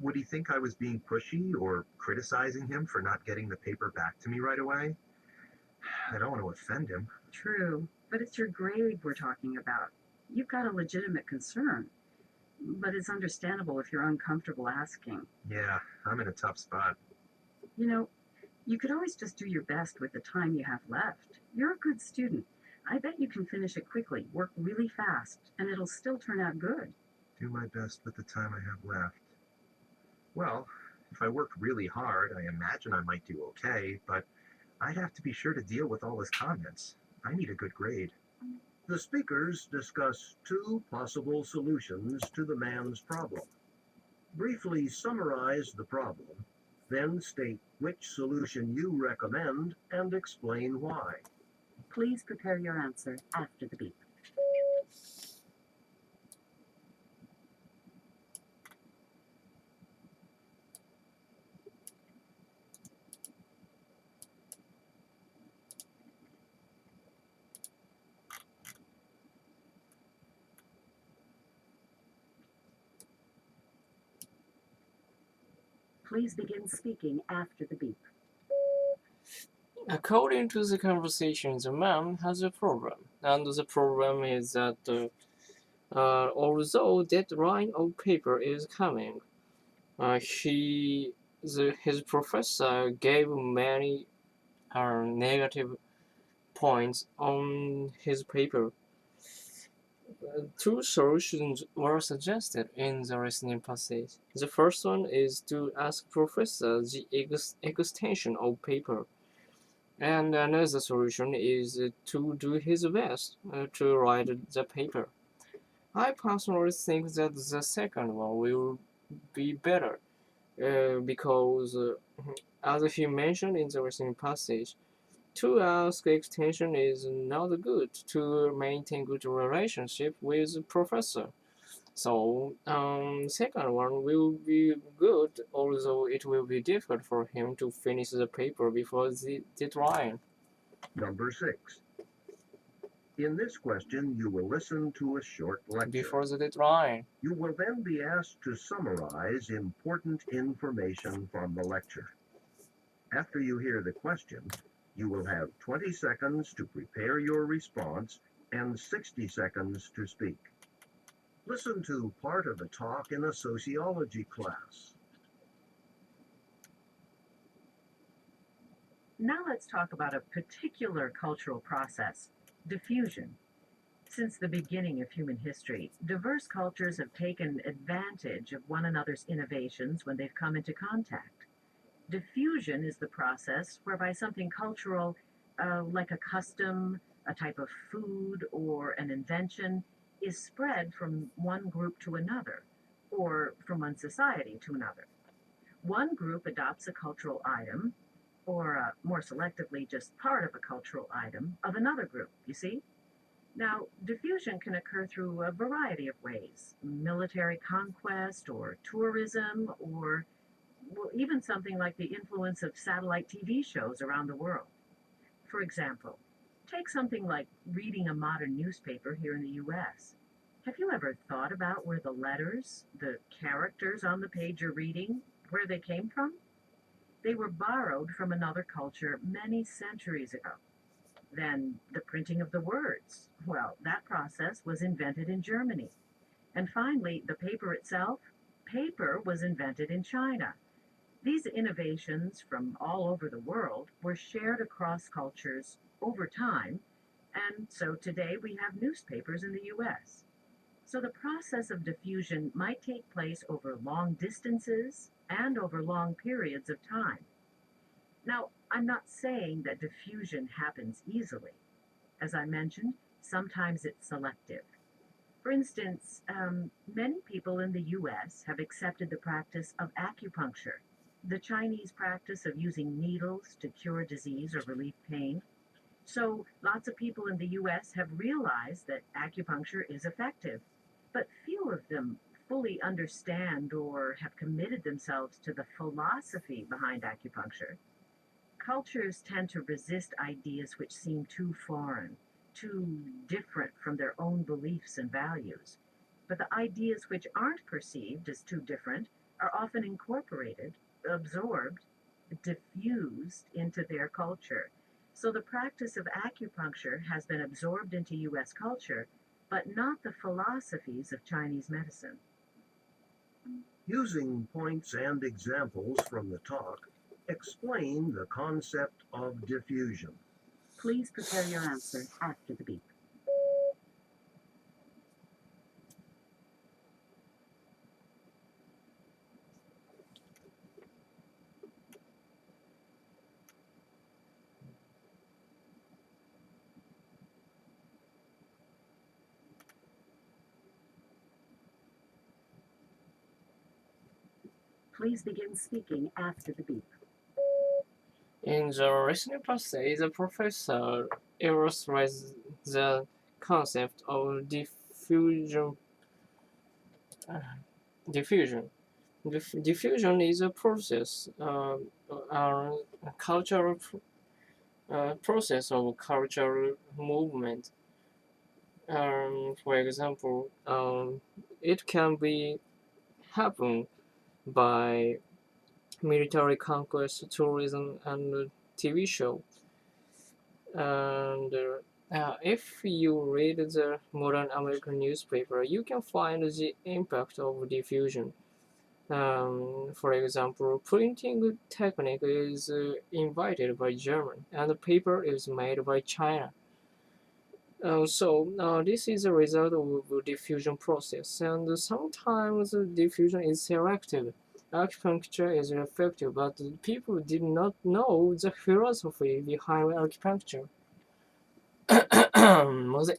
Would he think I was being pushy or criticizing him for not getting the paper back to me right away? I don't want to offend him. True, but it's your grade we're talking about. You've got a legitimate concern, but it's understandable if you're uncomfortable asking. Yeah, I'm in a tough spot. You know, you could always just do your best with the time you have left. You're a good student. I bet you can finish it quickly, work really fast, and it'll still turn out good. Do my best with the time I have left. Well, if I work really hard, I imagine I might do okay, but I'd have to be sure to deal with all his comments. I need a good grade. The speakers discuss two possible solutions to the man's problem. Briefly summarize the problem, then state which solution you recommend and explain why. Please prepare your answer after the beep. Please begin speaking after the beep. According to the conversation, the man has a problem, and the problem is that although deadline of paper is coming, his professor gave many negative points on his paper. Two solutions were suggested in the listening passage. The first one is to ask professor the extension of paper, and another solution is to do his best to write the paper. I personally think that the second one will be better because, as he mentioned in the listening passage, to ask extension is not good to maintain good relationship with professor. So, second one will be good, although it will be difficult for him to finish the paper before the deadline. Number 6. In this question, you will listen to a short lecture. Before the deadline. You will then be asked to summarize important information from the lecture. After you hear the question, you will have 20 seconds to prepare your response and 60 seconds to speak. Listen to part of the talk in a sociology class. Now let's talk about a particular cultural process, diffusion. Since the beginning of human history, diverse cultures have taken advantage of one another's innovations when they've come into contact. Diffusion is the process whereby something cultural, like a custom, a type of food, or an invention, is spread from one group to another, or from one society to another. One group adopts a cultural item, or more selectively, just part of a cultural item of another group, you see? Now, diffusion can occur through a variety of ways: military conquest, or tourism, or well, even something like the influence of satellite TV shows around the world. For example, take something like reading a modern newspaper here in the US. Have you ever thought about where the letters, the characters on the page you're reading, where they came from? They were borrowed from another culture many centuries ago. Then the printing of the words. Well, that process was invented in Germany. And finally, the paper itself. Paper was invented in China. These innovations from all over the world were shared across cultures over time, and so today we have newspapers in the US. So the process of diffusion might take place over long distances and over long periods of time. Now, I'm not saying that diffusion happens easily. As I mentioned, sometimes it's selective. For instance, many people in the US have accepted the practice of acupuncture, the Chinese practice of using needles to cure disease or relieve pain. So lots of people in the US have realized that acupuncture is effective, but few of them fully understand or have committed themselves to the philosophy behind acupuncture. Cultures tend to resist ideas which seem too foreign, too different from their own beliefs and values. But the ideas which aren't perceived as too different are often incorporated, absorbed, diffused into their culture. So the practice of acupuncture has been absorbed into U.S. culture, but not the philosophies of Chinese medicine. Using points and examples from the talk, explain the concept of diffusion. Please prepare your answer after the beep. Please begin speaking after the beep. In the listening passage, the professor illustrates the concept of diffusion. Diffusion. Diffusion is a process, a cultural process of cultural movement. For example, it can be happen by military conquest, tourism, and TV show. And if you read the modern American newspaper, you can find the impact of diffusion. For example, printing technique is invented by German, and the paper is made by China. This is a result of the diffusion process, and sometimes the diffusion is selective. Acupuncture is effective, but people did not know the philosophy behind acupuncture. むずい